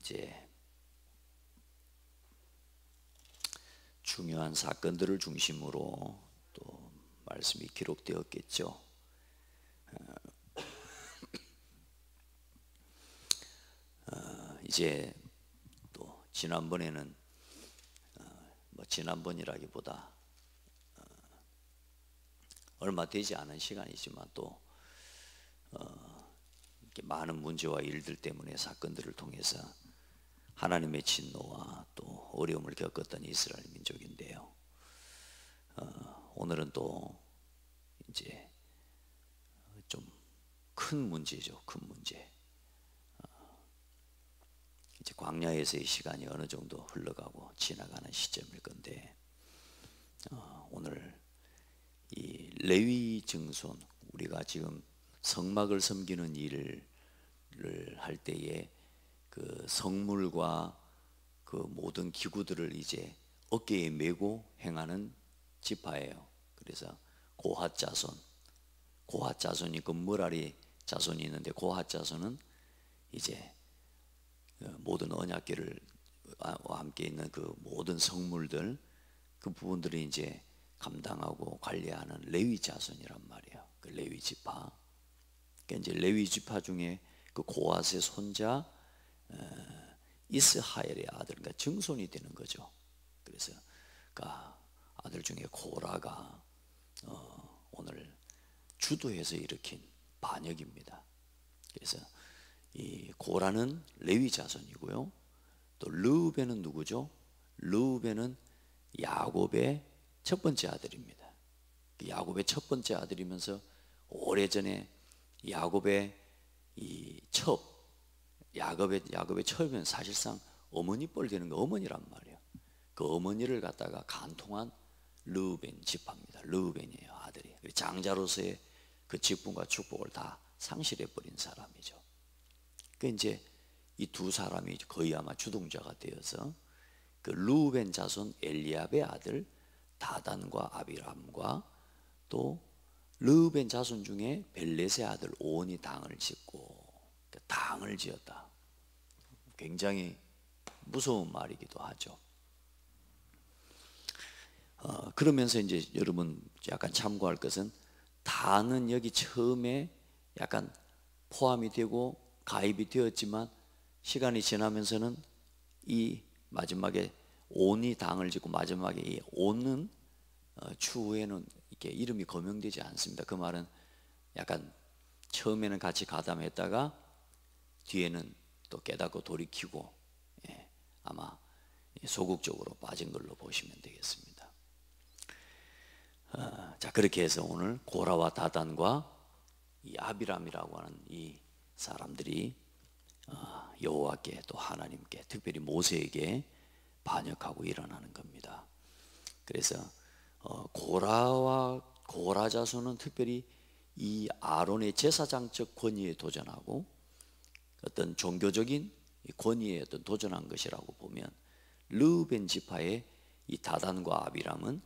이제 중요한 사건들을 중심으로 또 말씀이 기록되었겠죠. 이제 또 지난번에는 지난번이라기보다 얼마 되지 않은 시간이지만 또 이렇게 많은 문제와 일들 때문에 사건들을 통해서 하나님의 진노와 또 어려움을 겪었던 이스라엘 민족인데요. 오늘은 또 이제 좀 큰 문제죠. 큰 문제. 이제 광야에서의 시간이 어느 정도 흘러가고 지나가는 시점일 건데, 오늘 이 레위 증손, 우리가 지금 성막을 섬기는 일을 할 때에 그 성물과 그 모든 기구들을 이제 어깨에 메고 행하는 지파예요. 그래서 고핫 자손이 그 머라리 자손이 있는데, 고핫 자손은 이제 모든 언약궤를 함께 있는 그 모든 성물들, 그 부분들을 이제 감당하고 관리하는 레위 자손이란 말이에요. 그 레위 지파. 그러니까 이제 레위 지파 중에 그 고핫의 손자 이스하엘의 아들, 그러니까 증손이 되는 거죠. 그래서 그 아들 중에 고라가 오늘 주도해서 일으킨 반역입니다. 그래서 이 고라는 레위 자손이고요. 또 르우벤은 누구죠? 르우벤은 야곱의 첫 번째 아들입니다. 야곱의 첫 번째 아들이면서 오래전에 야곱의 이 첩, 야곱의 첩이면 사실상 어머니 뻘 되는 거, 어머니란 말이에요. 그 어머니를 갖다가 간통한 르우벤 지파입니다. 르우벤이에요, 아들이. 장자로서의 그 직분과 축복을 다 상실해 버린 사람이죠. 그 이제 이 두 사람이 거의 아마 주동자가 되어서 그 르우벤 자손 엘리압의 아들 다단과 아비람과 또 르우벤 자손 중에 벨렛의 아들 온이 당을 짓고, 당을 지었다. 굉장히 무서운 말이기도 하죠. 그러면서 이제 여러분 약간 참고할 것은, 다는 여기 처음에 약간 포함이 되고 가입이 되었지만 시간이 지나면서는 이 마지막에 온이 당을 짓고 마지막에 이 온은 추후에는 이렇게 이름이 거명되지 않습니다. 그 말은 약간 처음에는 같이 가담했다가 뒤에는 또 깨닫고 돌이키고, 아마 소극적으로 빠진 걸로 보시면 되겠습니다. 자, 그렇게 해서 오늘 고라와 다단과 이 아비람이라고 하는 이 사람들이 여호와께, 또 하나님께, 특별히 모세에게 반역하고 일어나는 겁니다. 그래서 고라 자손은 특별히 이 아론의 제사장적 권위에 도전하고 어떤 종교적인 권위에 어떤 도전한 것이라고 보면, 르우벤 지파의 이 다단과 아비람은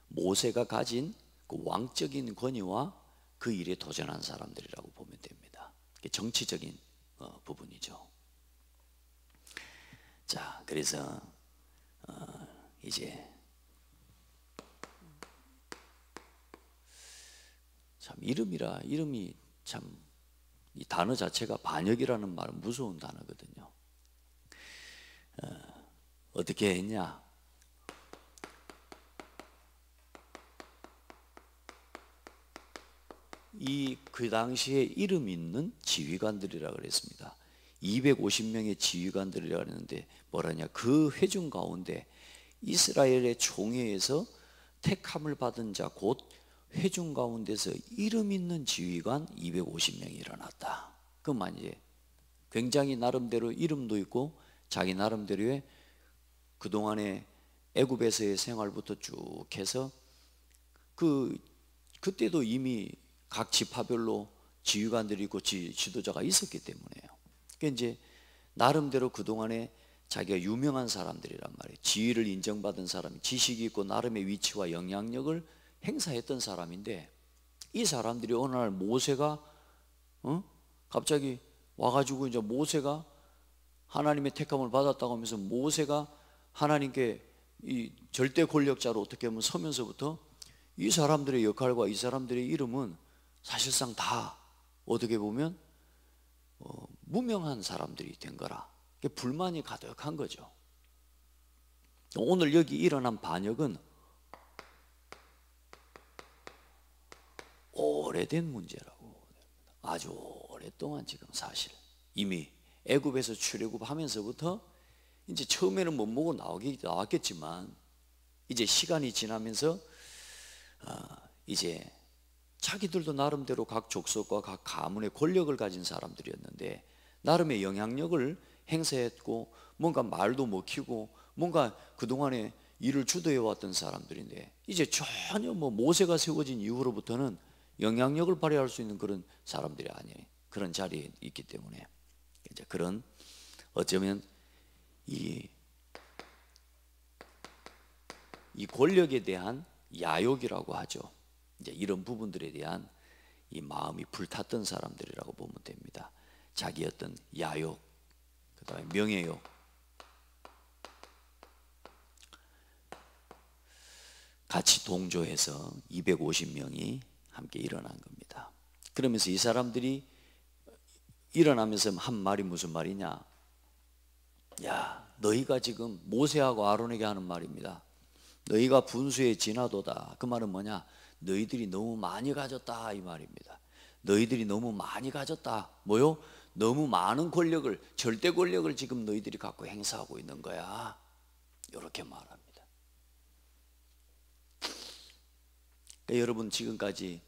모세가 가진 그 왕적인 권위와 그 일에 도전한 사람들이라고 보면 됩니다. 정치적인 부분이죠. 자, 그래서 이제 참 이름이 참, 이 단어 자체가 반역이라는 말은 무서운 단어거든요. 어떻게 했냐? 그 당시에 이름 있는 지휘관들이라 그랬습니다. 250명의 지휘관들이라 그랬는데 뭐라냐? 그 회중 가운데 이스라엘의 총회에서 택함을 받은 자, 곧 회중 가운데서 이름 있는 지휘관 250명이 일어났다. 그만 이제 굉장히 나름대로 이름도 있고 자기 나름대로의 그동안의 애굽에서의 생활부터 쭉 해서 그때도 이미 각 지파별로 지휘관들이 있고 지도자가 있었기 때문에요. 그러니까 이제 나름대로 그동안에 자기가 유명한 사람들이란 말이에요. 지위를 인정받은 사람이, 지식이 있고 나름의 위치와 영향력을 행사했던 사람인데, 이 사람들이 어느 날 모세가 갑자기 와가지고 이제 모세가 하나님의 택함을 받았다고 하면서 모세가 하나님께 이 절대 권력자로 어떻게 보면 서면서부터 이 사람들의 역할과 이 사람들의 이름은 사실상 다 어떻게 보면 무명한 사람들이 된 거라. 불만이 가득한 거죠. 오늘 여기 일어난 반역은 오래된 문제라고. 아주 오랫동안 지금 사실 이미 애굽에서 출애굽하면서부터 이제 처음에는 못 먹고 나왔겠지만 이제 시간이 지나면서 이제 자기들도 나름대로 각 족속과 각 가문의 권력을 가진 사람들이었는데 나름의 영향력을 행사했고 뭔가 말도 먹히고 뭔가 그동안에 일을 주도해 왔던 사람들인데 이제 전혀 모세가 세워진 이후로부터는 영향력을 발휘할 수 있는 그런 사람들이 아니에요. 그런 자리에 있기 때문에 이제 그런 어쩌면 이 권력에 대한 야욕이라고 하죠. 이제 이런 부분들에 대한 이 마음이 불탔던 사람들이라고 보면 됩니다. 자기 어떤 야욕, 그다음에 명예욕, 같이 동조해서 250명이 함께 일어난 겁니다. 그러면서 이 사람들이 일어나면서 한 말이 무슨 말이냐? 야, 너희가 지금 모세하고 아론에게 하는 말입니다. 너희가 분수에 지나도다. 그 말은 뭐냐? 너희들이 너무 많이 가졌다 이 말입니다. 너희들이 너무 많이 가졌다. 뭐요? 너무 많은 권력을, 절대 권력을 지금 너희들이 갖고 행사하고 있는 거야. 이렇게 말합니다. 그러니까 여러분, 지금까지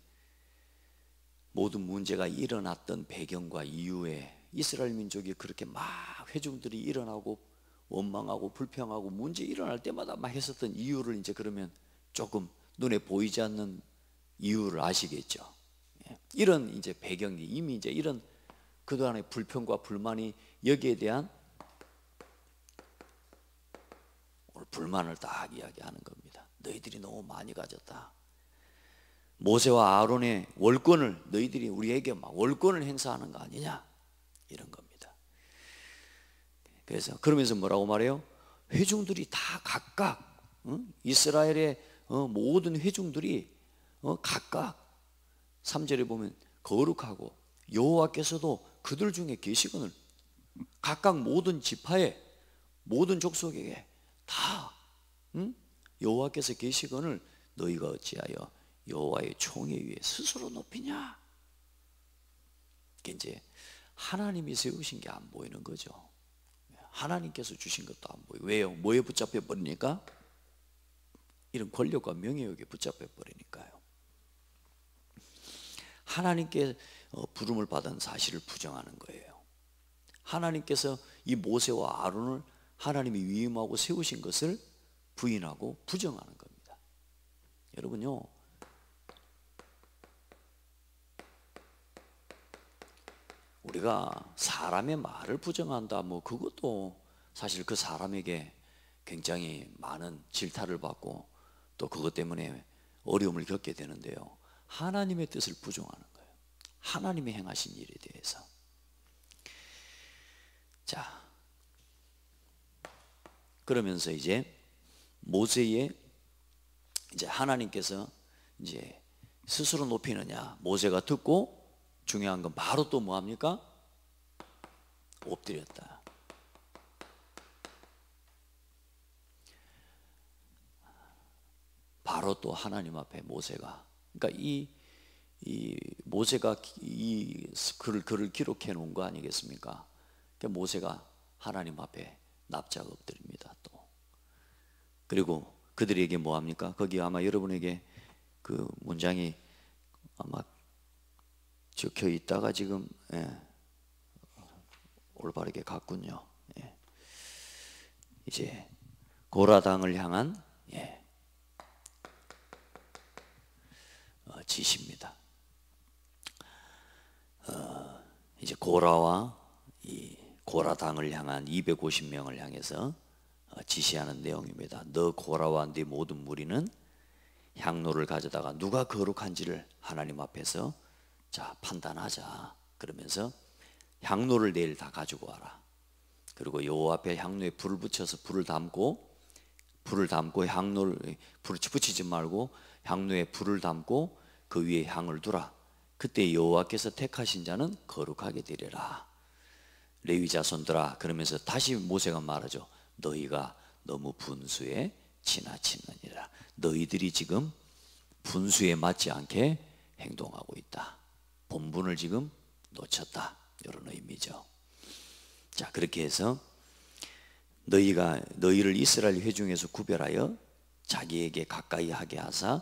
모든 문제가 일어났던 배경과 이유에 이스라엘 민족이 그렇게 막 회중들이 일어나고 원망하고 불평하고 문제 일어날 때마다 막 했었던 이유를 이제 그러면 조금 눈에 보이지 않는 이유를 아시겠죠. 이런 이제 배경이 이미 이제 이런 그동안의 불평과 불만이 여기에 대한 오늘 불만을 딱 이야기하는 겁니다. 너희들이 너무 많이 가졌다. 모세와 아론의 월권을 너희들이 우리에게 막 월권을 행사하는 거 아니냐, 이런 겁니다. 그래서 그러면서 뭐라고 말해요? 회중들이 다 각각 이스라엘의 모든 회중들이 각각 3절에 보면 거룩하고 여호와께서도 그들 중에 계시거늘 각각 모든 지파에 모든 족속에게 다 여호와께서 계시거늘 너희가 어찌하여 여호와의 총회 위에 스스로 높이냐? 이제 하나님이 세우신 게 안 보이는 거죠. 하나님께서 주신 것도 안 보이고. 왜요? 뭐에 붙잡혀 버리니까? 이런 권력과 명예욕에 붙잡혀 버리니까요. 하나님께 부름을 받은 사실을 부정하는 거예요. 하나님께서 이 모세와 아론을 하나님이 위임하고 세우신 것을 부인하고 부정하는 겁니다. 여러분요, 우리가 사람의 말을 부정한다, 뭐 그것도 사실 그 사람에게 굉장히 많은 질타를 받고 또 그것 때문에 어려움을 겪게 되는데요, 하나님의 뜻을 부정하는 거예요. 하나님이 행하신 일에 대해서. 자, 그러면서 이제 모세의 이제 하나님께서 이제 스스로 높이느냐, 모세가 듣고 중요한 건 바로 또 뭐합니까? 엎드렸다. 바로 또 하나님 앞에 모세가, 그러니까 이 모세가 이 글을 기록해 놓은 거 아니겠습니까? 그러니까 모세가 하나님 앞에 납작 엎드립니다. 또 그리고 그들에게 뭐 합니까? 거기 아마 여러분에게 그 문장이 아마 적혀 있다가 지금 올바르게 갔군요. 이제 고라당을 향한 지시입니다. 이제 고라와 이 고라당을 향한 250명을 향해서 지시하는 내용입니다. 너 고라와 네 모든 무리는 향로를 가져다가 누가 거룩한지를 하나님 앞에서 자 판단하자. 그러면서 향로를 내일 다 가지고 와라. 그리고 여호와 앞에 향로에 불을 붙여서 불을 담고 향로를 불을 붙이지 말고 향로에 불을 담고 그 위에 향을 두라. 그때 여호와께서 택하신 자는 거룩하게 되리라. 레위 자손들아, 그러면서 다시 모세가 말하죠. 너희가 너무 분수에 지나치느니라. 너희들이 지금 분수에 맞지 않게 행동하고 있다. 본분을 지금 놓쳤다. 이런 의미죠. 자, 그렇게 해서 너희를 이스라엘 회중에서 구별하여 자기에게 가까이 하게 하사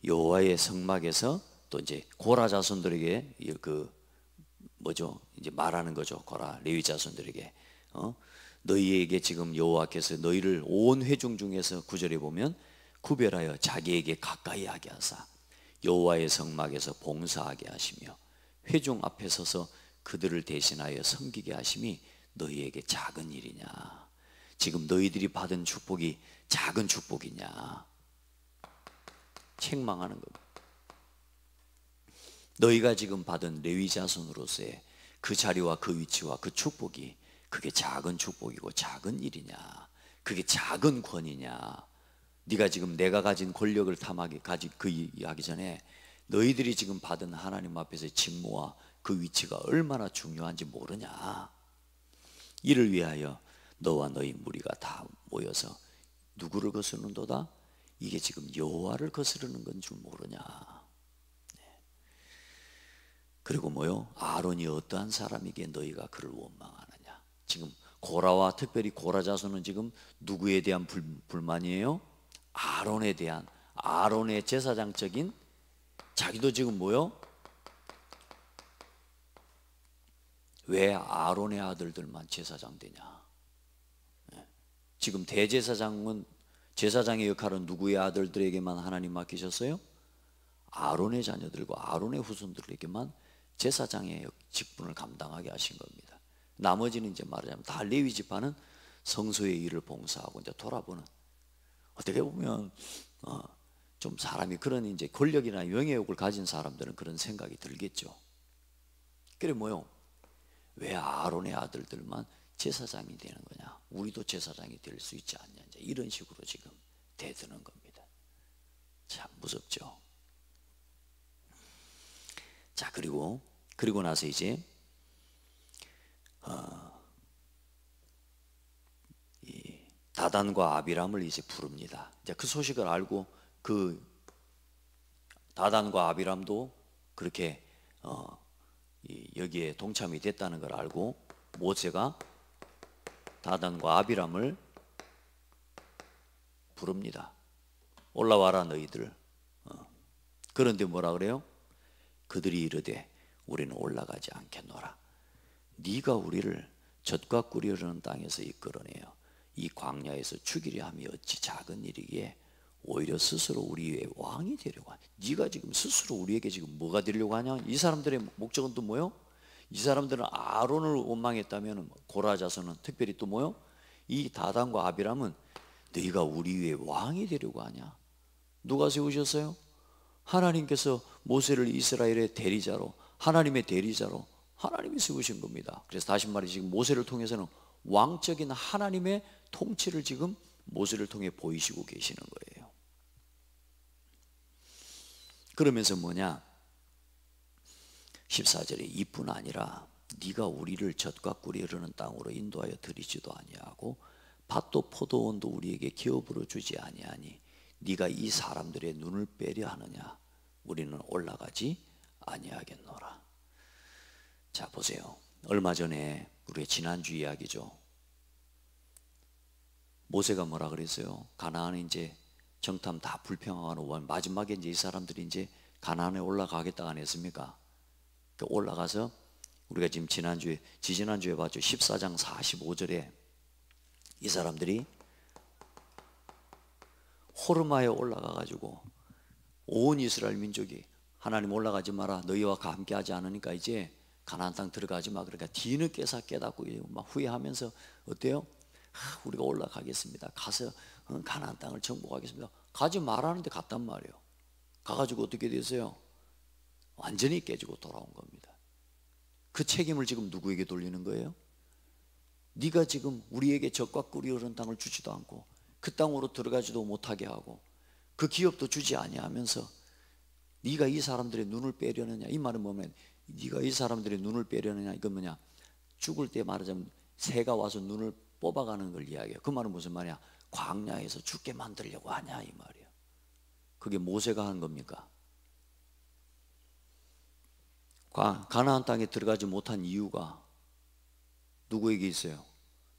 여호와의 성막에서 또 이제 고라 자손들에게 이제 말하는 거죠. 고라 레위 자손들에게 너희에게 지금 여호와께서 너희를 온 회중 중에서 9절에 보면 구별하여 자기에게 가까이 하게 하사 여호와의 성막에서 봉사하게 하시며 회중 앞에 서서 그들을 대신하여 섬기게 하심이 너희에게 작은 일이냐? 지금 너희들이 받은 축복이 작은 축복이냐? 책망하는 겁니다. 너희가 지금 받은 레위 자손으로서의 그 자리와 그 위치와 그 축복이 그게 작은 축복이고 작은 일이냐? 그게 작은 권위냐? 네가 지금 내가 가진 권력을 탐하기 하기 전에 너희들이 지금 받은 하나님 앞에서의 직무와 그 위치가 얼마나 중요한지 모르냐? 이를 위하여 너와 너희 무리가 다 모여서 누구를 거스르는도다? 이게 지금 여호와를 거스르는 건 줄 모르냐? 그리고 아론이 어떠한 사람이기에 너희가 그를 원망하느냐? 지금 고라와 특별히 고라 자손은 지금 누구에 대한 불만이에요? 아론에 대한, 아론의 제사장적인, 자기도 지금 왜 아론의 아들들만 제사장 되냐? 지금 대제사장은, 제사장의 역할은 누구의 아들들에게만 하나님 맡기셨어요? 아론의 자녀들과 아론의 후손들에게만 제사장의 직분을 감당하게 하신 겁니다. 나머지는 이제 말하자면 다 레위 지파는 성소의 일을 봉사하고 이제 돌아보는, 어떻게 보면 좀 사람이 그런 이제 권력이나 명예욕을 가진 사람들은 그런 생각이 들겠죠. 그래 왜 아론의 아들들만 제사장이 되는 거냐? 우리도 제사장이 될 수 있지 않냐? 이제 이런 식으로 지금 대드는 겁니다. 참 무섭죠. 자, 그리고 나서 이제 이 다단과 아비람을 이제 부릅니다. 이제 그 소식을 알고 그 다단과 아비람도 그렇게 여기에 동참이 됐다는 걸 알고 모세가 다단과 아비람을 부릅니다. 올라와라 너희들. 그런데 뭐라 그래요? 그들이 이르되 우리는 올라가지 않겠노라. 네가 우리를 젖과 꿀이 흐르는 땅에서 이끌어내어 이 광야에서 죽이려 함이 어찌 작은 일이기에 오히려 스스로 우리의 왕이 되려고 하냐? 네가 지금 스스로 우리에게 지금 뭐가 되려고 하냐? 이 사람들의 목적은 또 뭐요? 이 사람들은 아론을 원망했다면 고라 자손은 특별히 또 뭐요? 이 다단과 아비람은 너희가 우리 위에 왕이 되려고 하냐? 누가 세우셨어요? 하나님께서 모세를 이스라엘의 대리자로, 하나님의 대리자로 하나님이 세우신 겁니다. 그래서 다시 말해 지금 모세를 통해서는 왕적인 하나님의 통치를 지금 모세를 통해 보이시고 계시는 거예요. 그러면서 14절에 이뿐 아니라 네가 우리를 젖과 꿀이 흐르는 땅으로 인도하여 들이지도 아니하고 밭도 포도원도 우리에게 기업으로 주지 아니하니 네가 이 사람들의 눈을 빼려 하느냐? 우리는 올라가지 아니하겠노라. 자, 보세요. 얼마 전에 우리의 지난주 이야기죠. 모세가 뭐라 그랬어요? 가나안에 이제 정탐 다 불평하고 마지막에 이제 이 사람들이 이제 가나안에 올라가겠다 안 했습니까? 올라가서 우리가 지금 지지난주에 봤죠. 14장 45절에 이 사람들이 호르마에 올라가가지고 온 이스라엘 민족이 하나님 올라가지 마라, 너희와 함께 하지 않으니까 이제 가나안 땅 들어가지 마. 그러니까 뒤늦게서 깨닫고 막 후회하면서 어때요? 우리가 올라가겠습니다. 가서 가나안 땅을 정복하겠습니다. 가지 말라는데 갔단 말이에요. 가가지고 어떻게 됐어요? 완전히 깨지고 돌아온 겁니다. 그 책임을 지금 누구에게 돌리는 거예요? 네가 지금 우리에게 젖과 꿀이 흐르는 땅을 주지도 않고 그 땅으로 들어가지도 못하게 하고 그 기업도 주지 아니하면서 네가 이 사람들의 눈을 빼려느냐. 이 말은 뭐냐면 네가 이 사람들의 눈을 빼려느냐. 이건 뭐냐, 죽을 때 말하자면 새가 와서 눈을 뽑아가는 걸 이야기해요. 그 말은 무슨 말이야? 광야에서 죽게 만들려고 하냐 이 말이에요. 그게 모세가 한 겁니까? 가나안 땅에 들어가지 못한 이유가 누구에게 있어요?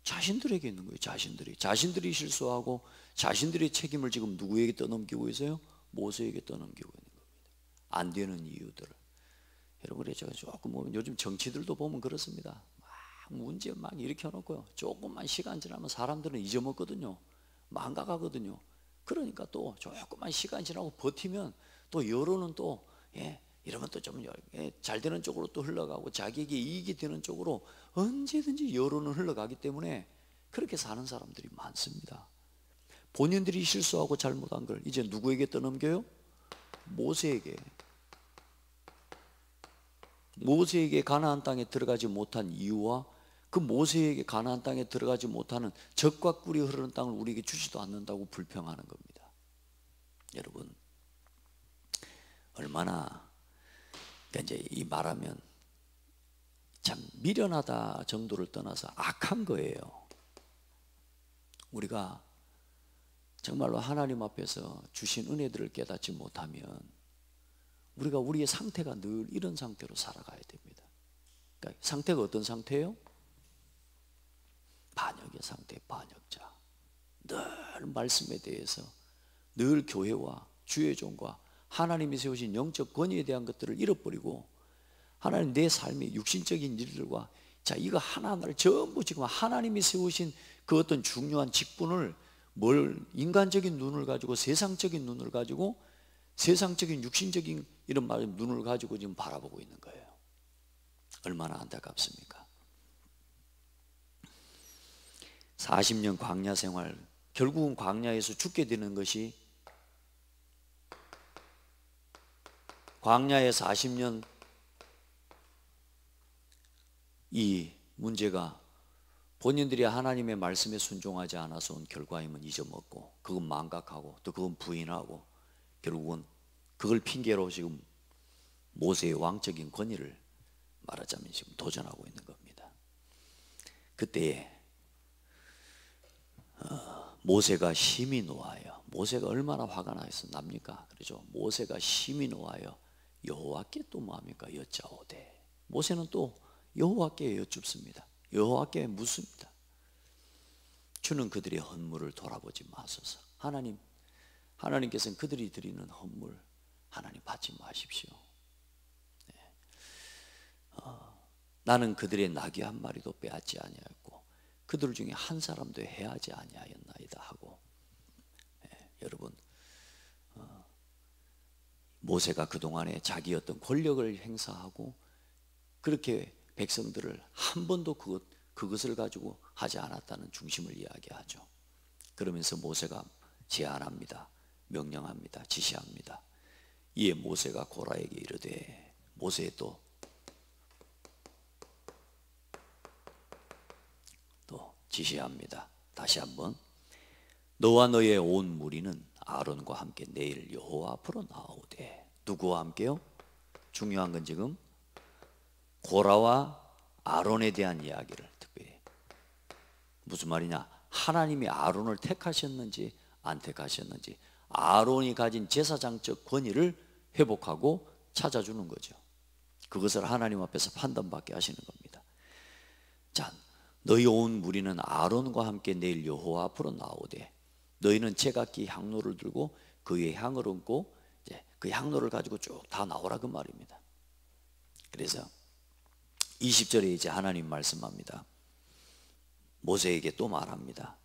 자신들에게 있는 거예요. 자신들이 실수하고 자신들의 책임을 지금 누구에게 떠넘기고 있어요? 모세에게 떠넘기고 있는 겁니다. 안 되는 이유들을. 여러분, 제가 조금 보면 요즘 정치들도 보면 그렇습니다. 막 문제 막 일으켜놓고요, 조금만 시간 지나면 사람들은 잊어먹거든요. 망각하거든요. 그러니까 또 조금만 시간 지나고 버티면 또 여론은 또 이러면 또 좀 잘 되는 쪽으로 또 흘러가고 자기에게 이익이 되는 쪽으로 언제든지 여론은 흘러가기 때문에 그렇게 사는 사람들이 많습니다. 본인들이 실수하고 잘못한 걸 이제 누구에게 떠넘겨요? 모세에게. 모세에게 가나안 땅에 들어가지 못한 이유와 그 모세에게 가나안 땅에 들어가지 못하는 젖과 꿀이 흐르는 땅을 우리에게 주지도 않는다고 불평하는 겁니다. 여러분, 얼마나 이제 이 말하면 참 미련하다 정도를 떠나서 악한 거예요. 우리가 정말로 하나님 앞에서 주신 은혜들을 깨닫지 못하면 우리가 우리의 상태가 늘 이런 상태로 살아가야 됩니다. 그러니까 상태가 어떤 상태예요? 반역의 상태, 반역자. 늘 말씀에 대해서, 늘 교회와 주의 종과 하나님이 세우신 영적 권위에 대한 것들을 잃어버리고 하나님 내 삶의 육신적인 일들과 이거 하나하나를 전부 지금 하나님이 세우신 그 어떤 중요한 직분을 인간적인 눈을 가지고 세상적인 눈을 가지고 세상적인 육신적인 이런 말의 눈을 가지고 지금 바라보고 있는 거예요. 얼마나 안타깝습니까? 40년 광야 생활, 결국은 광야에서 죽게 되는 것이, 광야의 40년 이 문제가 본인들이 하나님의 말씀에 순종하지 않아서 온 결과임은 잊어먹고 그건 망각하고 또 그건 부인하고 결국은 그걸 핑계로 지금 모세의 왕적인 권위를 말하자면 지금 도전하고 있는 겁니다. 그때에 모세가 심히 노하여, 모세가 얼마나 화가 납니까? 그렇죠? 모세가 심히 노하여 여호와께 또 뭐합니까? 여짜오되. 모세는 또 여호와께 여쭙습니다. 여호와께 묻습니다. 주는 그들의 헌물을 돌아보지 마소서. 하나님께서는 그들이 드리는 헌물 하나님 받지 마십시오. 나는 그들의 나귀 한 마리도 빼앗지 아니하였고 그들 중에 한 사람도 해하지 아니하였나이다 하고, 여러분, 모세가 그동안에 자기 어떤 권력을 행사하고 그렇게 백성들을 한 번도 그것을 가지고 하지 않았다는 중심을 이야기하죠. 그러면서 모세가 제안합니다. 명령합니다. 지시합니다. 이에 모세가 고라에게 이르되, 모세의 또 지시합니다. 다시 한번, 너와 너의 온 무리는 아론과 함께 내일 여호와 앞으로 나오되. 누구와 함께요? 중요한 건 지금 고라와 아론에 대한 이야기를 특별히. 무슨 말이냐? 하나님이 아론을 택하셨는지 안 택하셨는지, 아론이 가진 제사장적 권위를 회복하고 찾아주는 거죠. 그것을 하나님 앞에서 판단받게 하시는 겁니다. 자, 너희 온 무리는 아론과 함께 내일 여호와 앞으로 나오되, 너희는 제각기 향로를 들고 그 위에 향을 얹고 이제 그 향로를 가지고 쭉 다 나오라 그 말입니다. 그래서 20절에 이제 하나님 말씀합니다. 모세에게 또 말합니다.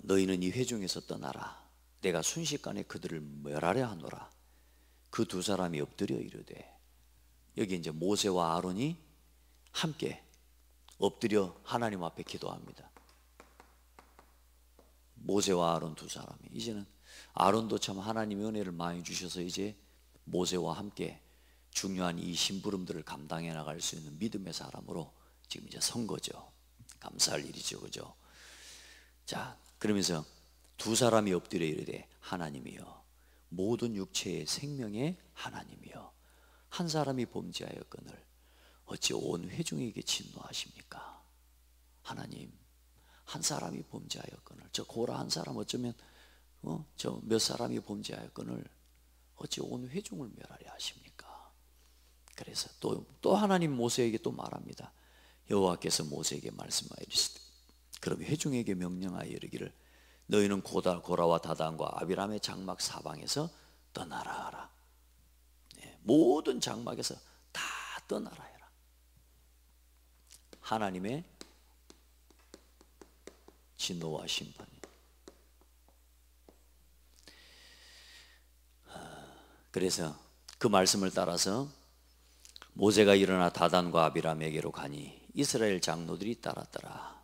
너희는 이 회중에서 떠나라. 내가 순식간에 그들을 멸하려 하노라. 그 두 사람이 엎드려 이르되. 여기 이제 모세와 아론이 함께 엎드려 하나님 앞에 기도합니다. 모세와 아론 두 사람이. 이제는 아론도 참 하나님의 은혜를 많이 주셔서 이제 모세와 함께 중요한 이 심부름들을 감당해 나갈 수 있는 믿음의 사람으로 지금 이제 선 거죠. 감사할 일이죠, 그죠? 자, 그러면서 두 사람이 엎드려 이르되 하나님이여 모든 육체의 생명의 하나님이여 한 사람이 범죄하였거늘 어찌 온 회중에게 진노하십니까? 하나님, 한 사람이 범죄하였거늘 저 고라 한 사람 어쩌면 저 몇 사람이 범죄하였거늘 어찌 온 회중을 멸하려 하십니까? 그래서 또 하나님 모세에게 또 말합니다. 여호와께서 모세에게 말씀하여 이르시되 그럼 회중에게 명령하여 이르기를 너희는 고라와 다단과 아비람의 장막 사방에서 떠나라 하라. 모든 장막에서 다 떠나라 해라. 하나님의 진노와 심판이. 그래서 그 말씀을 따라서 모세가 일어나 다단과 아비람에게로 가니 이스라엘 장로들이 따랐더라.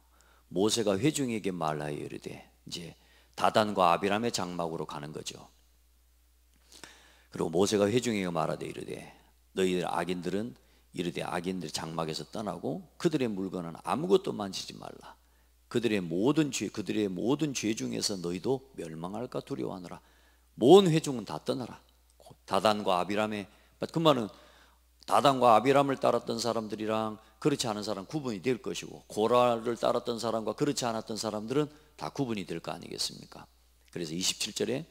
모세가 회중에게 말하여 이르되 이제 다단과 아비람의 장막으로 가는 거죠. 그리고 모세가 회중에게 말하되 이르되 너희들 악인들은 이르되 악인들 장막에서 떠나고 그들의 물건은 아무것도 만지지 말라. 그들의 모든 죄 중에서 너희도 멸망할까 두려워하노라. 모든 회중은 다 떠나라. 다단과 아비람의 그 말은 다단과 아비람을 따랐던 사람들이랑 그렇지 않은 사람 구분이 될 것이고 고라를 따랐던 사람과 그렇지 않았던 사람들은 다 구분이 될 거 아니겠습니까? 그래서 27절에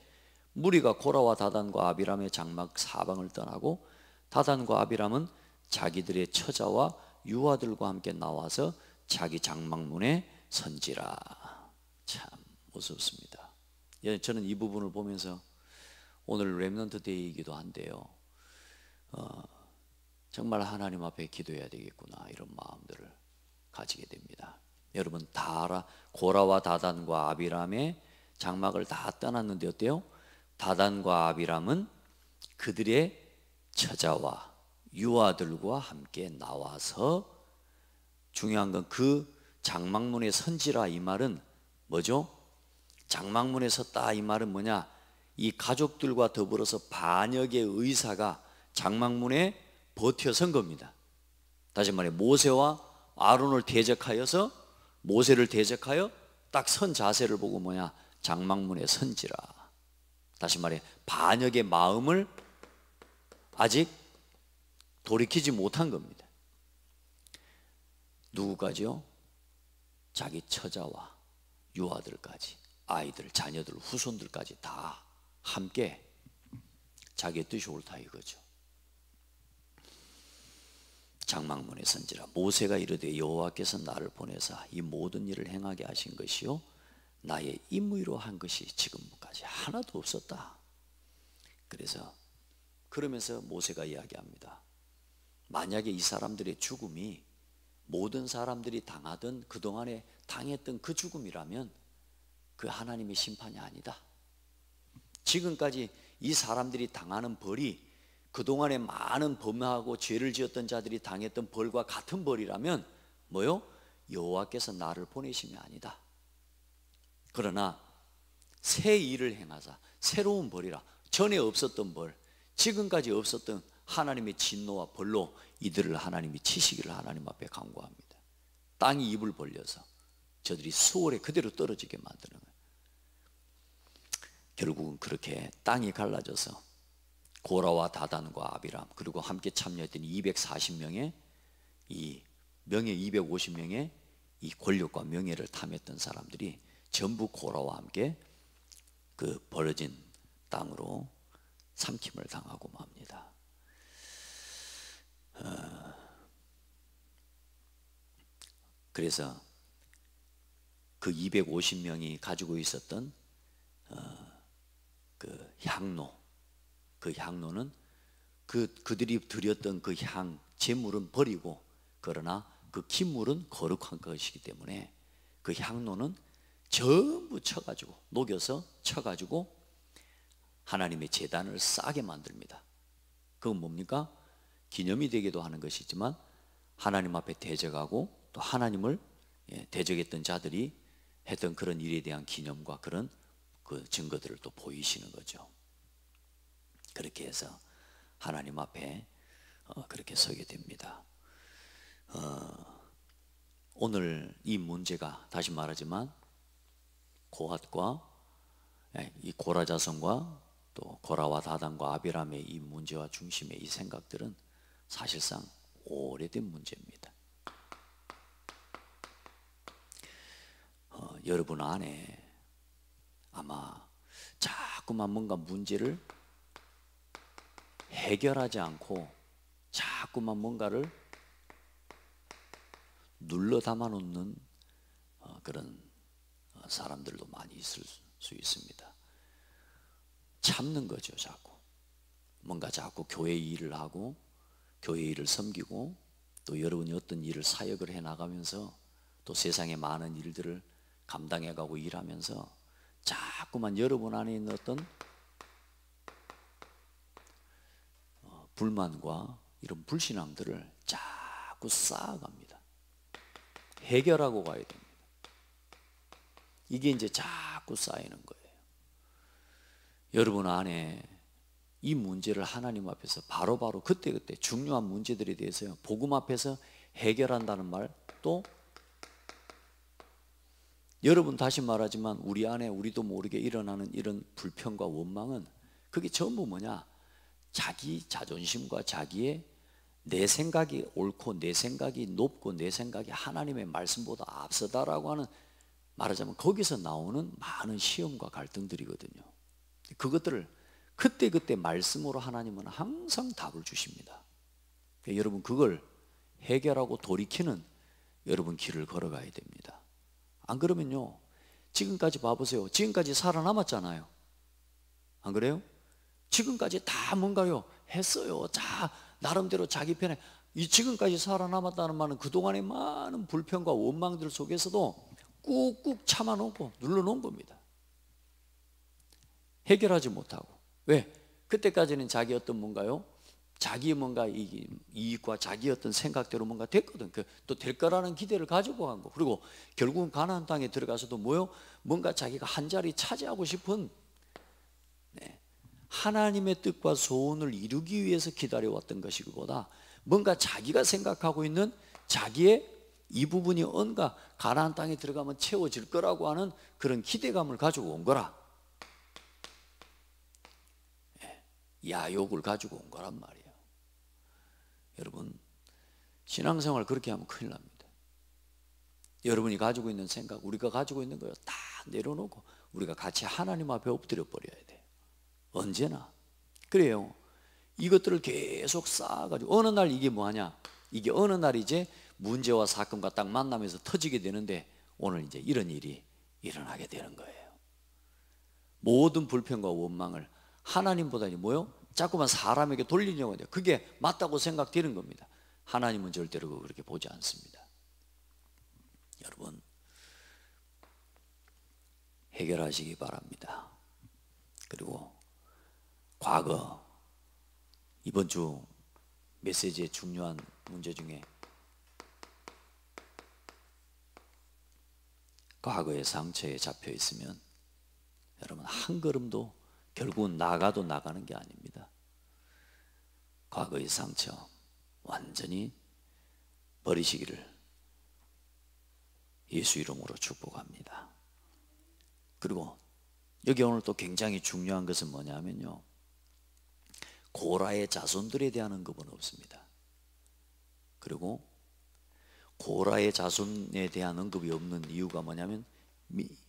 무리가 고라와 다단과 아비람의 장막 사방을 떠나고 다단과 아비람은 자기들의 처자와 유아들과 함께 나와서 자기 장막문에 선지라. 참 무섭습니다. 저는 이 부분을 보면서 오늘 렘넌트 데이이기도 한데요, 정말 하나님 앞에 기도해야 되겠구나 이런 마음들을 가지게 됩니다. 여러분 다 알아. 고라와 다단과 아비람의 장막을 다 떠났는데 어때요? 다단과 아비람은 그들의 처자와 유아들과 함께 나와서, 중요한 건 그 장막문에 선지라 이 말은 뭐죠? 장막문에 섰다 이 말은 뭐냐? 이 가족들과 더불어서 반역의 의사가 장막문에 버텨선 겁니다. 다시 말해 모세와 아론을 대적하여서 모세를 대적하여 딱 선 자세를 보고 뭐냐? 장막문에 선지라. 다시 말해 반역의 마음을 아직 돌이키지 못한 겁니다. 누구까지요? 자기 처자와 유아들까지, 아이들, 자녀들, 후손들까지 다 함께 자기의 뜻이 옳다 이거죠. 장막문에 선지라. 모세가 이르되 여호와께서 나를 보내사 이 모든 일을 행하게 하신 것이요 나의 임의로 한 것이 지금까지 하나도 없었다. 그래서 그러면서 모세가 이야기합니다. 만약에 이 사람들의 죽음이 모든 사람들이 당하던 그동안에 당했던 그 죽음이라면 그 하나님의 심판이 아니다. 지금까지 이 사람들이 당하는 벌이 그동안에 많은 범하고 죄를 지었던 자들이 당했던 벌과 같은 벌이라면 뭐요? 여호와께서 나를 보내심이 아니다. 그러나 새 일을 행하사 새로운 벌이라. 전에 없었던 벌, 지금까지 없었던 하나님의 진노와 벌로 이들을 하나님이 치시기를 하나님 앞에 간구합니다. 땅이 입을 벌려서 저들이 수월에 그대로 떨어지게 만드는 거예요. 결국은 그렇게 땅이 갈라져서 고라와 다단과 아비람 그리고 함께 참여했던 240명의 이 명예 250명의 이 권력과 명예를 탐했던 사람들이 전부 고라와 함께 그 벌어진 땅으로 삼킴을 당하고 맙니다. 그래서 그 250명이 가지고 있었던 그 향로, 그 향로는 그들이 드렸던 그 향 제물은 버리고, 그러나 그 기물은 거룩한 것이기 때문에 그 향로는 전부 쳐가지고 녹여서 쳐가지고 하나님의 제단을 싸게 만듭니다. 그건 뭡니까? 기념이 되기도 하는 것이지만 하나님 앞에 대적하고 또 하나님을 대적했던 자들이 했던 그런 일에 대한 기념과 그런 그 증거들을 또 보이시는 거죠. 그렇게 해서 하나님 앞에 그렇게 서게 됩니다. 오늘 이 문제가 다시 말하지만 고핫과 이 고라 자손과 또 고라와 다단과 아비람의 이 문제와 중심의 이 생각들은 사실상 오래된 문제입니다. 여러분 안에 아마 자꾸만 뭔가 문제를 해결하지 않고 자꾸만 뭔가를 눌러 담아 놓는 그런 사람들도 많이 있을 수 있습니다. 참는 거죠. 자꾸 뭔가 자꾸 교회 일을 하고 교회 일을 섬기고 또 여러분이 어떤 일을 사역을 해 나가면서 또 세상의 많은 일들을 감당해 가고 일하면서 자꾸만 여러분 안에 있는 어떤 불만과 이런 불신앙들을 자꾸 쌓아갑니다. 해결하고 가야 됩니다. 이게 이제 자꾸 쌓이는 거예요. 여러분 안에 이 문제를 하나님 앞에서 바로바로 그때그때 중요한 문제들에 대해서 복음 앞에서 해결한다는 말, 또 여러분 다시 말하지만 우리 안에 우리도 모르게 일어나는 이런 불평과 원망은 그게 전부 뭐냐? 자기 자존심과 자기의 내 생각이 옳고 내 생각이 높고 내 생각이 하나님의 말씀보다 앞서다라고 하는, 말하자면 거기서 나오는 많은 시험과 갈등들이거든요. 그것들을 그때그때 말씀으로 하나님은 항상 답을 주십니다. 그러니까 여러분 그걸 해결하고 돌이키는 여러분 길을 걸어가야 됩니다. 안 그러면요, 지금까지 봐보세요. 지금까지 살아남았잖아요. 안 그래요? 지금까지 다 뭔가요 했어요. 자, 나름대로 자기 편에 지금까지 살아남았다는 말은 그동안의 많은 불평과 원망들 속에서도 꾹꾹 참아놓고 눌러놓은 겁니다. 해결하지 못하고. 왜? 그때까지는 자기 어떤 뭔가요? 자기의 뭔가 이익과 자기 어떤 생각대로 뭔가 됐거든. 또 될 거라는 기대를 가지고 간 거. 그리고 결국은 가나안 땅에 들어가서도 뭐요? 뭔가 자기가 한 자리 차지하고 싶은, 하나님의 뜻과 소원을 이루기 위해서 기다려왔던 것이기보다 뭔가 자기가 생각하고 있는 자기의 이 부분이 언가 가나안 땅에 들어가면 채워질 거라고 하는 그런 기대감을 가지고 온 거라. 야욕을 가지고 온 거란 말이에요. 여러분, 신앙생활 그렇게 하면 큰일 납니다. 여러분이 가지고 있는 생각, 우리가 가지고 있는 거 다 내려놓고 우리가 같이 하나님 앞에 엎드려 버려야 돼요. 언제나. 그래요. 이것들을 계속 쌓아가지고 어느 날 이게 뭐하냐? 이게 어느 날 이제 문제와 사건과 딱 만나면서 터지게 되는데 오늘 이제 이런 일이 일어나게 되는 거예요. 모든 불평과 원망을 하나님보다 뭐요? 자꾸만 사람에게 돌리려고 해요. 그게 맞다고 생각되는 겁니다. 하나님은 절대로 그렇게 보지 않습니다. 여러분, 해결하시기 바랍니다. 그리고 과거, 이번 주 메시지의 중요한 문제 중에 과거의 상처에 잡혀 있으면 여러분 한 걸음도 결국은 나가도 나가는 게 아닙니다. 과거의 상처 완전히 버리시기를 예수 이름으로 축복합니다. 그리고 여기 오늘 또 굉장히 중요한 것은 뭐냐면요, 고라의 자손들에 대한 언급은 없습니다. 그리고 고라의 자손에 대한 언급이 없는 이유가 뭐냐면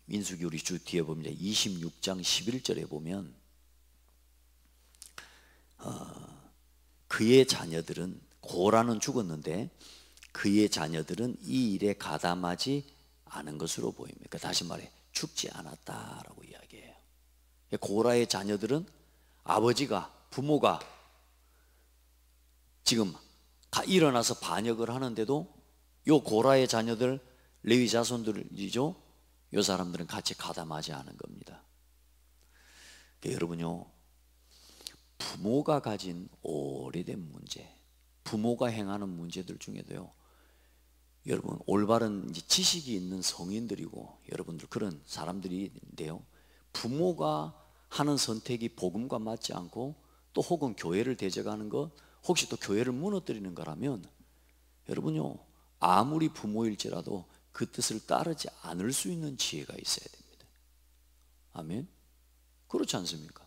민수기 우리 주 뒤에 보면 26장 11절에 보면 그의 자녀들은, 고라는 죽었는데 그의 자녀들은 이 일에 가담하지 않은 것으로 보입니다. 그러니까 다시 말해 죽지 않았다라고 이야기해요. 고라의 자녀들은 아버지가, 부모가 지금 일어나서 반역을 하는데도 요 고라의 자녀들, 레위 자손들이죠, 요 사람들은 같이 가담하지 않은 겁니다. 그러니까 여러분요, 부모가 가진 오래된 문제, 부모가 행하는 문제들 중에도요, 여러분 올바른 이제 지식이 있는 성인들이고 여러분들 그런 사람들인데요, 부모가 하는 선택이 복음과 맞지 않고 또 혹은 교회를 대적하는 것, 혹시 또 교회를 무너뜨리는 거라면 여러분요, 아무리 부모일지라도 그 뜻을 따르지 않을 수 있는 지혜가 있어야 됩니다. 아멘. 그렇지 않습니까?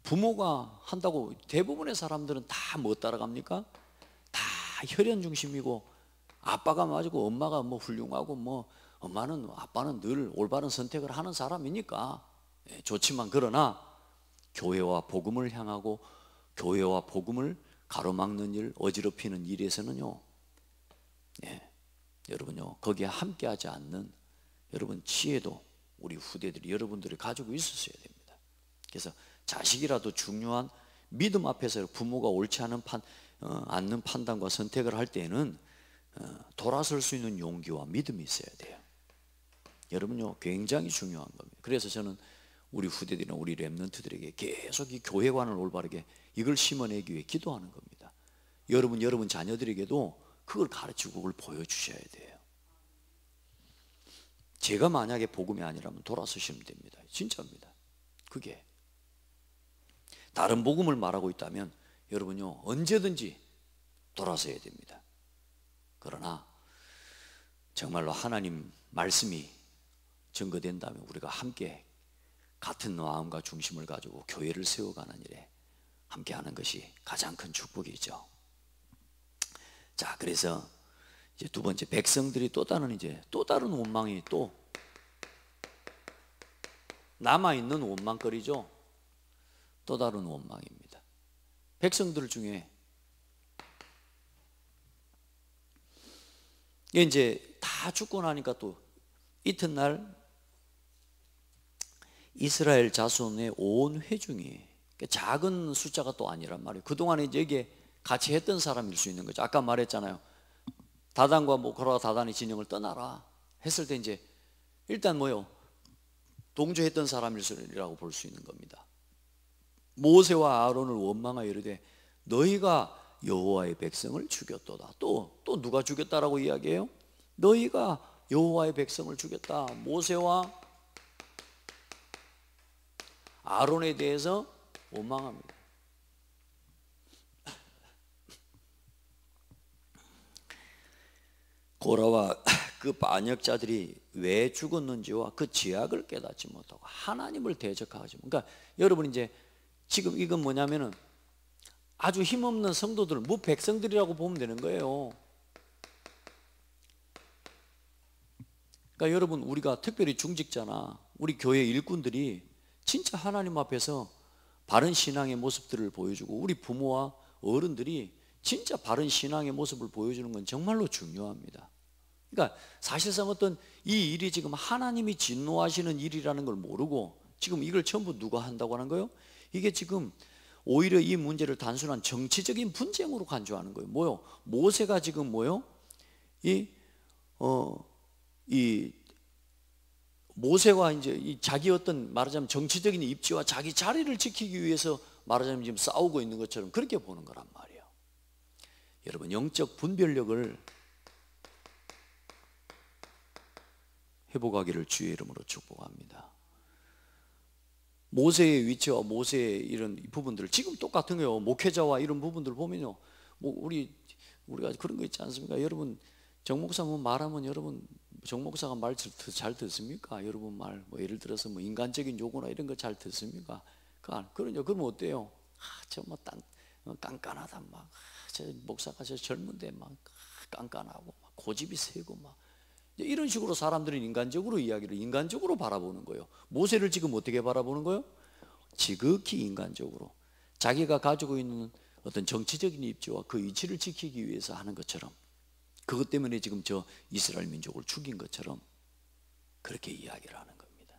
부모가 한다고 대부분의 사람들은 다 뭐 따라갑니까? 다 혈연 중심이고, 아빠가 맞고 엄마가 뭐 훌륭하고, 뭐 엄마는 아빠는 늘 올바른 선택을 하는 사람이니까 좋지만, 그러나 교회와 복음을 향하고 교회와 복음을 가로막는 일, 어지럽히는 일에서는요, 여러분요, 거기에 함께하지 않는 여러분 지혜도 우리 후대들이, 여러분들이 가지고 있었어야 됩니다. 그래서 자식이라도 중요한 믿음 앞에서 부모가 옳지 않는 판단과 선택을 할 때에는 돌아설 수 있는 용기와 믿음이 있어야 돼요. 여러분요, 굉장히 중요한 겁니다. 그래서 저는 우리 후대들이나 우리 렘넌트들에게 계속 이 교회관을 올바르게 이걸 심어내기 위해 기도하는 겁니다. 여러분 자녀들에게도 그걸 가르치고 그걸 보여주셔야 돼요. 제가 만약에 복음이 아니라면 돌아서시면 됩니다. 진짜입니다. 그게 다른 복음을 말하고 있다면 여러분요, 언제든지 돌아서야 됩니다. 그러나 정말로 하나님 말씀이 증거된다면 우리가 함께 같은 마음과 중심을 가지고 교회를 세워가는 일에 함께하는 것이 가장 큰 축복이죠. 자, 그래서 이제 두 번째, 백성들이 또 다른 원망이 또 남아있는 원망거리죠. 또 다른 원망입니다. 백성들 중에 이제 다 죽고 나니까 또 이튿날 이스라엘 자손의 온 회중이, 작은 숫자가 또 아니란 말이에요. 그동안에 이제 여기에 같이 했던 사람일 수 있는 거죠. 아까 말했잖아요. 다단과 코라가 다단의 진영을 떠나라 했을 때 이제 일단 동조했던 사람이라고 볼 수 있는 겁니다. 모세와 아론을 원망하여 이르되 너희가 여호와의 백성을 죽였도다. 또 누가 죽였다라고 이야기해요? 너희가 여호와의 백성을 죽였다. 모세와 아론에 대해서 원망합니다. 고라와 그 반역자들이 왜 죽었는지와 그 죄악을 깨닫지 못하고 하나님을 대적하지. 그러니까 여러분 이제 지금 이건 뭐냐면은 아주 힘없는 성도들, 무백성들이라고 보면 되는 거예요. 그러니까 여러분, 우리가 특별히 중직자나 우리 교회 일꾼들이 진짜 하나님 앞에서 바른 신앙의 모습들을 보여주고, 우리 부모와 어른들이 진짜 바른 신앙의 모습을 보여주는 건 정말로 중요합니다. 그러니까 사실상 어떤 이 일이 지금 하나님이 진노하시는 일이라는 걸 모르고 지금 이걸 전부 누가 한다고 하는 거예요? 이게 지금 오히려 이 문제를 단순한 정치적인 분쟁으로 간주하는 거예요. 모세가 지금 이 모세와 이제 자기 어떤 말하자면 정치적인 입지와 자기 자리를 지키기 위해서 말하자면 지금 싸우고 있는 것처럼 그렇게 보는 거란 말이에요. 여러분, 영적 분별력을 회복하기를 주의 이름으로 축복합니다. 모세의 위치와 모세의 이런 부분들을 지금 똑같은 거예요. 목회자와 이런 부분들 보면요, 우리가 그런 거 있지 않습니까? 여러분, 정 목사 말하면 여러분 정 목사가 말 잘 듣습니까? 여러분 말 예를 들어서 인간적인 요구나 이런 거 잘 듣습니까? 그러면 어때요? 깐깐하다 저 목사가 저 젊은데 깐깐하고 고집이 세고 이런 식으로 사람들은 인간적으로 바라보는 거예요. 모세를 지금 어떻게 바라보는 거예요? 지극히 인간적으로 자기가 가지고 있는 어떤 정치적인 입지와 그 위치를 지키기 위해서 하는 것처럼, 그것 때문에 지금 저 이스라엘 민족을 죽인 것처럼 그렇게 이야기를 하는 겁니다.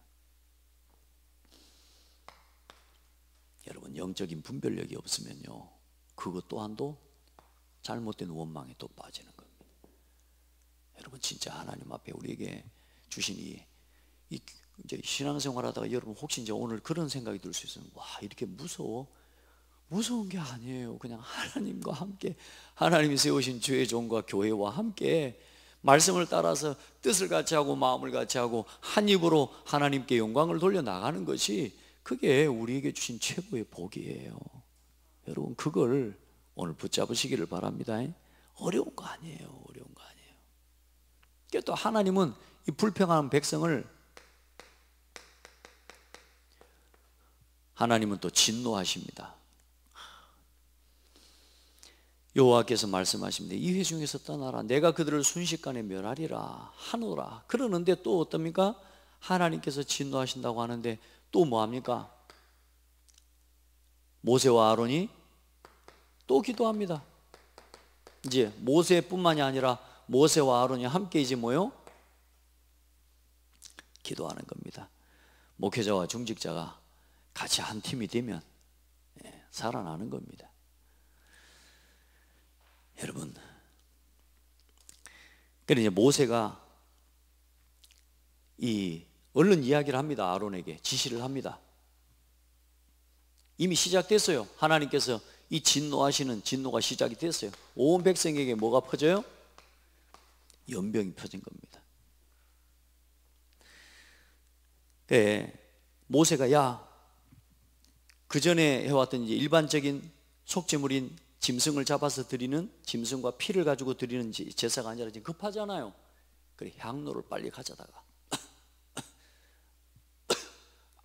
여러분, 영적인 분별력이 없으면요, 그것 또한도 잘못된 원망에 또 빠지는 겁니다. 여러분, 진짜 하나님 앞에 우리에게 주신 이제 신앙생활하다가 여러분 혹시 이제 오늘 그런 생각이 들 수 있어요. 이렇게 무서운 게 아니에요. 그냥 하나님과 함께, 하나님이 세우신 주의 종과 교회와 함께 말씀을 따라서 뜻을 같이 하고 마음을 같이 하고 한 입으로 하나님께 영광을 돌려 나가는 것이, 그게 우리에게 주신 최고의 복이에요. 여러분, 그걸 오늘 붙잡으시기를 바랍니다. 어려운 거 아니에요. 어려운 거 아니에요. 또 하나님은 이 불평하는 백성을 하나님은 또 진노하십니다. 여호와께서 말씀하십니다. 이 회중에서 떠나라. 내가 그들을 순식간에 멸하리라 하노라. 그러는데 또 어떻습니까? 하나님께서 진노하신다고 하는데 또 뭐합니까? 모세와 아론이 또 기도합니다. 이제 모세뿐만이 아니라 모세와 아론이 함께 이제 뭐요? 기도하는 겁니다. 목회자와 중직자가 같이 한 팀이 되면 살아나는 겁니다. 여러분, 그래서 이제 모세가 얼른 이야기를 합니다. 아론에게 지시를 합니다. 이미 시작됐어요. 하나님께서 이 진노하시는 진노가 시작이 됐어요. 온 백성에게 뭐가 퍼져요? 연병이 퍼진 겁니다. 모세가 그 전에 해왔던 이제 일반적인 속죄물인 짐승을 잡아서 드리는 짐승과 피를 가지고 드리는 제사가 아니라 지금 급하잖아요. 그래 향로를 빨리 가져다가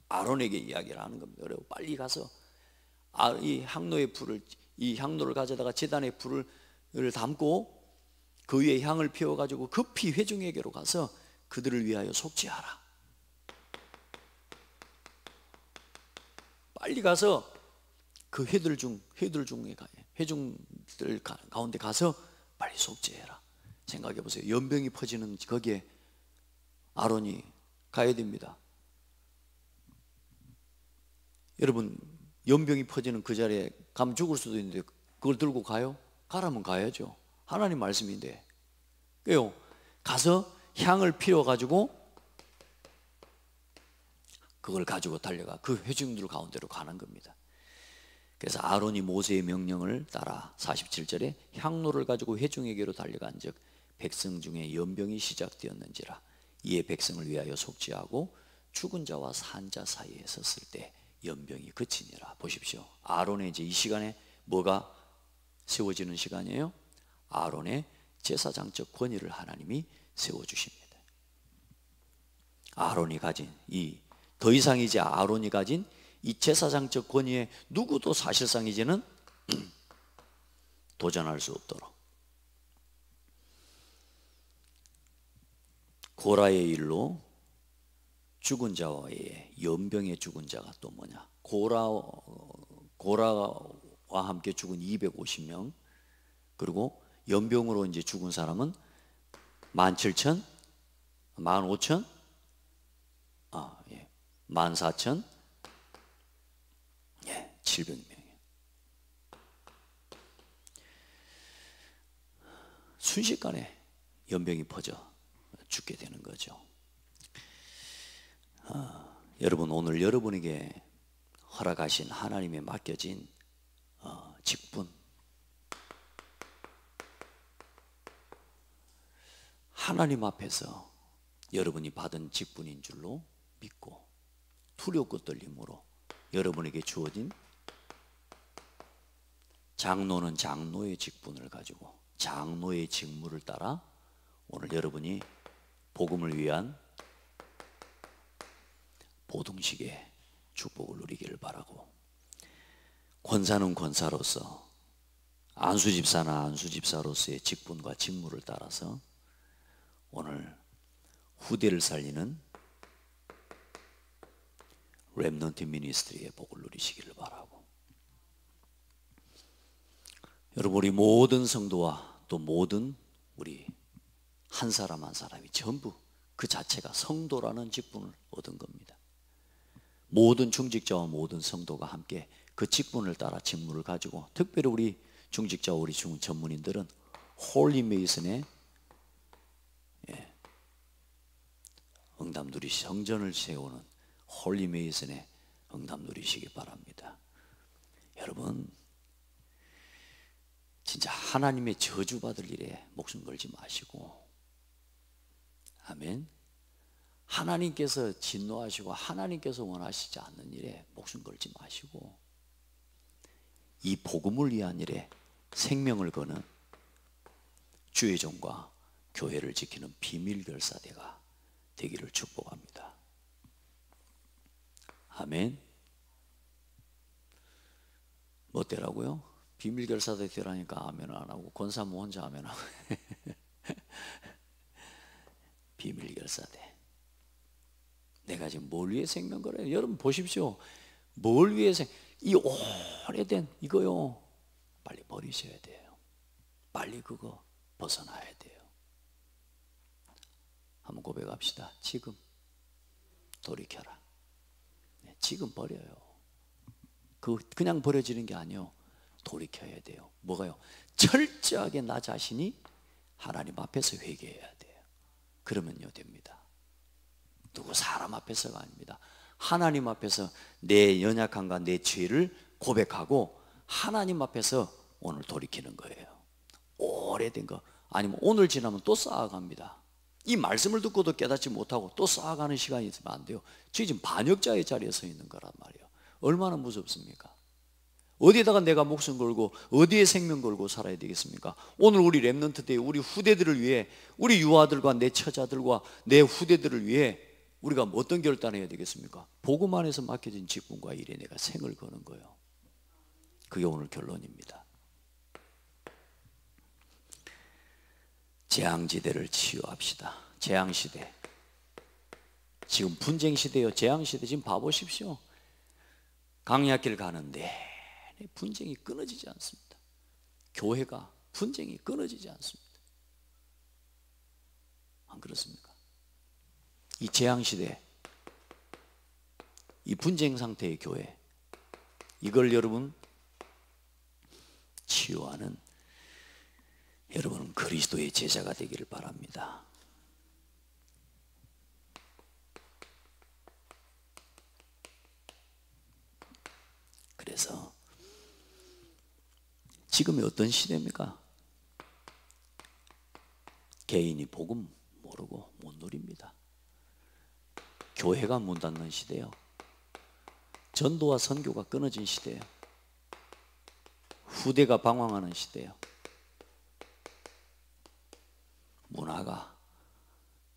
아론에게 이야기를 하는 겁니다. 그리고 빨리 가서 이 향로의 불을 이 향로를 가져다가 제단에 불을 담고 그 위에 향을 피워 가지고 급히 회중에게로 가서 그들을 위하여 속죄하라. 빨리 가서 그 회중들 가운데 가서 빨리 속죄해라. 생각해 보세요. 연병이 퍼지는 거기에 아론이 가야 됩니다. 여러분, 연병이 퍼지는 그 자리에 가면 죽을 수도 있는데 그걸 들고 가요? 가라면 가야죠. 하나님 말씀인데. 그래요. 가서 향을 피워 가지고 그걸 가지고 달려가 그 회중들 가운데로 가는 겁니다. 그래서 아론이 모세의 명령을 따라 47절에 향로를 가지고 회중에게로 달려간즉 백성 중에 연병이 시작되었는지라. 이에 백성을 위하여 속죄하고 죽은 자와 산 자 사이에 섰을 때 연병이 그치니라. 보십시오. 아론의 이제 이 시간에 뭐가 세워지는 시간이에요? 아론의 제사장적 권위를 하나님이 세워주십니다. 아론이 가진 더 이상 이제 아론이 가진 이 제사장적 권위에 누구도 사실상 이제는 도전할 수 없도록. 고라의 일로 죽은 자와의 연병의 죽은 자가 또 뭐냐? 고라와 함께 죽은 250명, 그리고 연병으로 이제 죽은 사람은 17,000, 15,000, 14,000, 700명이에요. 순식간에 연병이 퍼져 죽게 되는 거죠. 여러분, 오늘 여러분에게 허락하신 하나님의 맡겨진 직분, 하나님 앞에서 여러분이 받은 직분인 줄로 믿고 두렵고 떨림으로 여러분에게 주어진 장로는 장로의 직분을 가지고 장로의 직무를 따라 오늘 여러분이 복음을 위한 보동식의 축복을 누리기를 바라고, 권사는 권사로서, 안수집사는 안수집사로서의 직분과 직무를 따라서 오늘 후대를 살리는 렘넌트 미니스트리의 복을 누리시기를 바라고, 여러분, 우리 모든 성도와 또 모든 우리 한 사람 한 사람이 전부 그 자체가 성도라는 직분을 얻은 겁니다. 모든 중직자와 모든 성도가 함께 그 직분을 따라 직무를 가지고, 특별히 우리 중직자와 우리 전문인들은 홀리 메이슨의 응답 누리시, 성전을 세우는 홀리 메이슨의 응답 누리시기 바랍니다. 여러분, 진짜 하나님의 저주받을 일에 목숨 걸지 마시고, 아멘. 하나님께서 진노하시고 하나님께서 원하시지 않는 일에 목숨 걸지 마시고, 이 복음을 위한 일에 생명을 거는 주의 종과 교회를 지키는 비밀결사대가 되기를 축복합니다. 아멘. 뭐 때라고요? 비밀결사대 되라니까 아멘 안 하고 권사모 혼자 아멘 하고 비밀결사대. 내가 지금 뭘 위해 생명거려요? 여러분 보십시오. 뭘 위해 이 오래된 이거요 빨리 버리셔야 돼요. 빨리 그거 벗어나야 돼요. 한번 고백합시다. 지금 돌이켜라. 지금 버려요. 그냥 버려지는 게 아니요, 돌이켜야 돼요. 뭐가요? 철저하게 나 자신이 하나님 앞에서 회개해야 돼요. 그러면요 됩니다. 누구 사람 앞에서가 아닙니다. 하나님 앞에서 내 연약함과 내 죄를 고백하고 하나님 앞에서 오늘 돌이키는 거예요. 오래된 거 아니면 오늘 지나면 또 쌓아갑니다. 이 말씀을 듣고도 깨닫지 못하고 또 쌓아가는 시간이 있으면 안 돼요. 지금 반역자의 자리에 서 있는 거란 말이에요. 얼마나 무섭습니까? 어디에다가 내가 목숨 걸고 어디에 생명 걸고 살아야 되겠습니까? 오늘 우리 렘넌트들이 우리 후대들을 위해, 우리 유아들과 내 처자들과 내 후대들을 위해 우리가 어떤 결단을 해야 되겠습니까? 복음 안에서 맡겨진 직분과 일에 내가 생을 거는 거예요. 그게 오늘 결론입니다. 재앙지대를 치유합시다. 재앙시대, 지금 분쟁시대요. 재앙시대. 지금 봐보십시오. 강약길 가는데 분쟁이 끊어지지 않습니다. 교회가 분쟁이 끊어지지 않습니다. 안 그렇습니까? 이 재앙시대, 이 분쟁 상태의 교회, 이걸 여러분 치유하는 여러분은 그리스도의 제자가 되기를 바랍니다. 그래서 지금이 어떤 시대입니까? 개인이 복음 모르고 못 누립니다. 교회가 문 닫는 시대예요. 전도와 선교가 끊어진 시대예요. 후대가 방황하는 시대예요. 문화가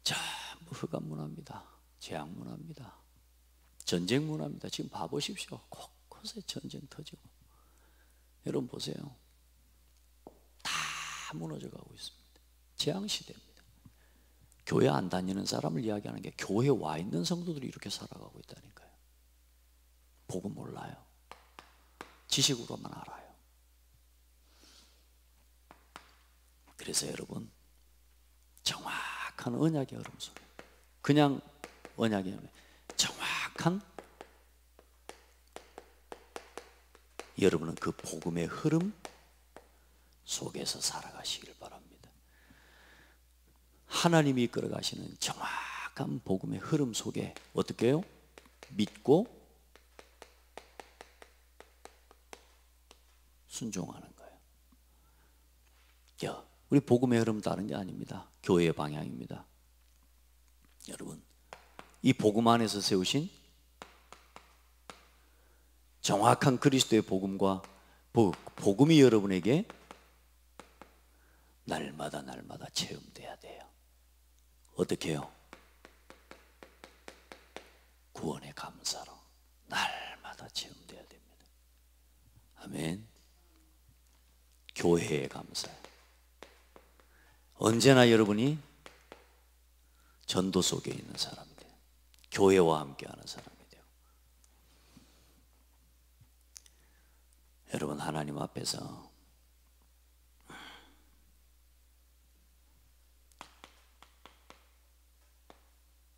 전부 흑암 문화입니다. 재앙 문화입니다. 전쟁 문화입니다. 지금 봐보십시오. 곳곳에 전쟁 터지고. 여러분 보세요. 다 무너져 가고 있습니다. 재앙 시대입니다. 교회 안 다니는 사람을 이야기하는 게 교회에 와 있는 성도들이 이렇게 살아가고 있다니까요. 복음 몰라요. 지식으로만 알아요. 그래서 여러분 정확한 언약의 흐름 속에, 그냥 언약이 아니라 정확한 여러분은 그 복음의 흐름 속에서 살아가시길 바랍니다. 하나님이 이끌어 가시는 정확한 복음의 흐름 속에 어떻게 해요? 믿고 순종하는 거예요. 우리 복음의 흐름 다른 게 아닙니다. 교회의 방향입니다. 여러분, 이 복음 안에서 세우신 정확한 그리스도의 복음과 복음이 여러분에게 날마다 체험돼야 돼요. 어떻게 해요? 구원의 감사로 날마다 체험돼야 됩니다. 아멘. 교회의 감사. 언제나 여러분이 전도 속에 있는 사람이 돼요. 교회와 함께하는 사람이 돼요. 여러분 하나님 앞에서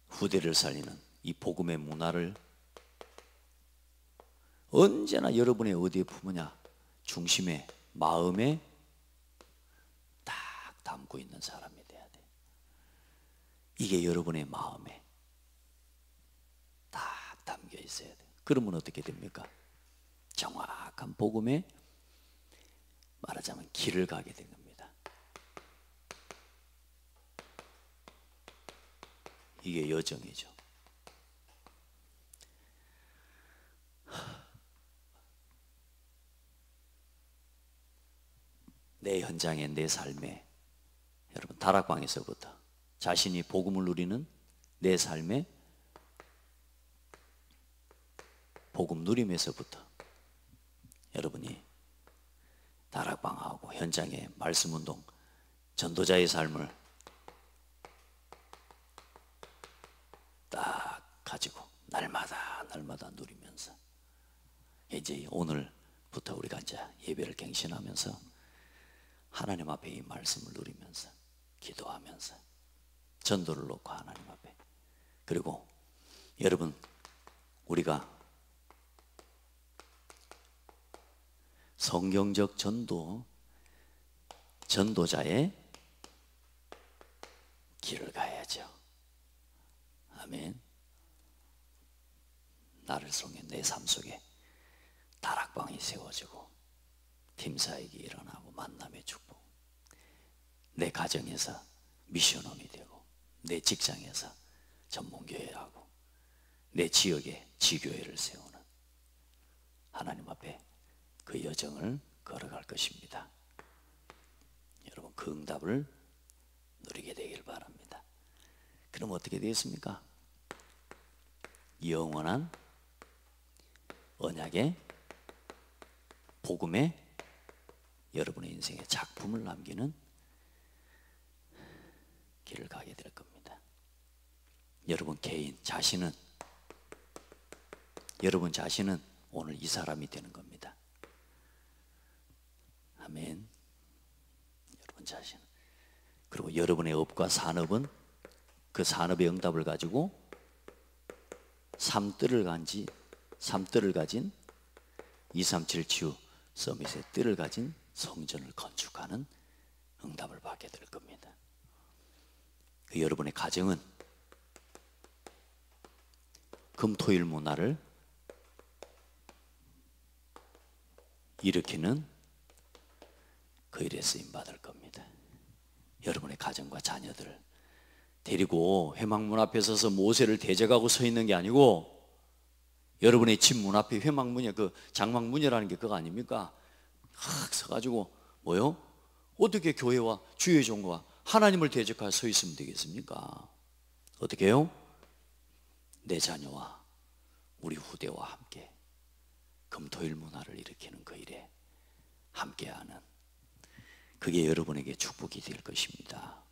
후대를 살리는 이 복음의 문화를 언제나 여러분의 어디에 품으냐? 중심에, 마음에 딱 담고 있는 사람이 돼야 돼. 이게 여러분의 마음에 딱 담겨 있어야 돼. 그러면 어떻게 됩니까? 정확한 복음에 말하자면 길을 가게 된 겁니다. 이게 여정이죠. 내 현장에, 내 삶에 여러분, 다락방에서부터 자신이 복음을 누리는 내 삶의 복음 누림에서부터 여러분이 다락방하고 현장의 말씀운동, 전도자의 삶을 딱 가지고 날마다 누리면서 이제 오늘부터 우리가 이제 예배를 갱신하면서 하나님 앞에 이 말씀을 누리면서 기도하면서 전도를 놓고 하나님 앞에, 그리고 여러분, 우리가 성경적 전도자의 길을 가야죠. 아멘. 나를 통해 내 삶 속에 다락방이 세워지고 팀사역이 일어나고 만남의 축복, 내 가정에서 미션홈이 되고 내 직장에서 전문교회하고 내 지역에 지교회를 세우는 하나님 앞에 그 여정을 걸어갈 것입니다. 여러분, 그 응답을 누리게 되길 바랍니다. 그럼 어떻게 되겠습니까? 영원한 언약의 복음의 여러분의 인생의 작품을 남기는 길을 가게 될 겁니다. 여러분 개인 자신은, 여러분 자신은 오늘 이 사람이 되는 겁니다. 아멘. 여러분 자신, 그리고 여러분의 업과 산업은 그 산업의 응답을 가지고 삶뜰을 가진 237 치유 서밋의 뜰을 가진 성전을 건축하는 응답을 받게 될 겁니다. 그 여러분의 가정은 금토일 문화를 일으키는 그 일에 쓰임 받을 겁니다. 여러분의 가정과 자녀들을 데리고 회막문 앞에 서서 모세를 대적하고 서 있는 게 아니고, 여러분의 집 문 앞에 회막문이 그 장막문이라는 게 그거 아닙니까? 확 서가지고 뭐요? 어떻게 교회와 주의 종과 하나님을 대적하여 서 있으면 되겠습니까? 어떻게 해요? 내 자녀와 우리 후대와 함께 금토일 문화를 일으키는 그 일에 함께하는, 그게 여러분에게 축복이 될 것입니다.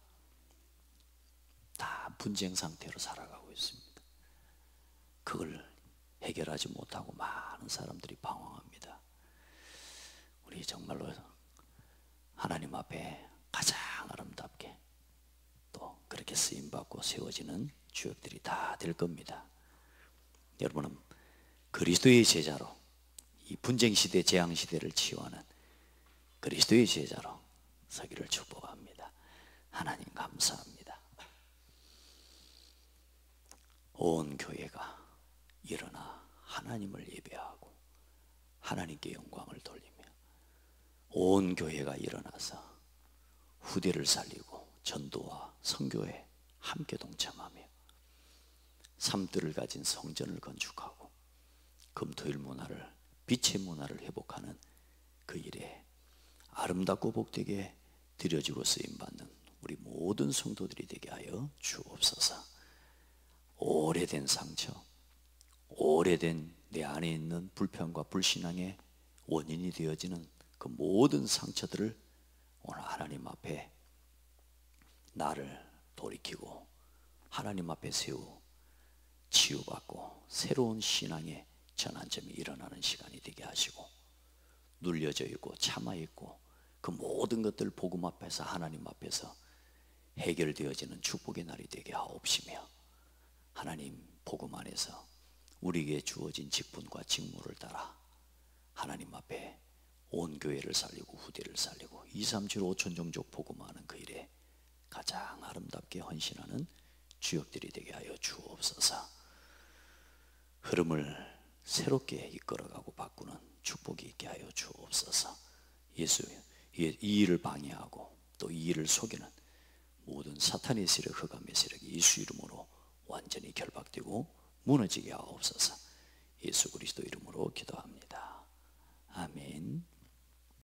다 분쟁 상태로 살아가고 있습니다. 그걸 해결하지 못하고 많은 사람들이 방황합니다. 우리 정말로 하나님 앞에 가장 아름답게 또 그렇게 쓰임받고 세워지는 주역들이 다 될 겁니다. 여러분은 그리스도의 제자로 이 분쟁시대 재앙시대를 치유하는 그리스도의 제자로 서기를 축복합니다. 하나님 감사합니다. 온 교회가 일어나 하나님을 예배하고 하나님께 영광을 돌리며, 온 교회가 일어나서 후대를 살리고 전도와 선교에 함께 동참하며 삶들을 가진 성전을 건축하고 금토일 문화를, 빛의 문화를 회복하는 그 일에 아름답고 복되게 드려지고 쓰임받는 우리 모든 성도들이 되게 하여 주옵소서. 오래된 상처, 오래된 내 안에 있는 불평과 불신앙의 원인이 되어지는 그 모든 상처들을 오늘 하나님 앞에 나를 돌이키고 하나님 앞에 세우 치유받고 새로운 신앙의 전환점이 일어나는 시간이 되게 하시고, 눌려져 있고 참아 있고 그 모든 것들 복음 앞에서 하나님 앞에서 해결되어지는 축복의 날이 되게 하옵시며, 하나님 복음 안에서 우리에게 주어진 직분과 직무를 따라 하나님 앞에 온 교회를 살리고 후대를 살리고 237 5천 종족 복음하는 그 일에 가장 아름답게 헌신하는 주역들이 되게 하여 주옵소서. 흐름을 새롭게 이끌어가고 바꾸는 축복이 있게 하여 주옵소서. 예수, 이 일을 방해하고 또 이 일을 속이는 모든 사탄의 세력, 흑암의 세력이 예수 이름으로 완전히 결박되고 무너지게 하옵소서. 예수 그리스도 이름으로 기도합니다. 아멘.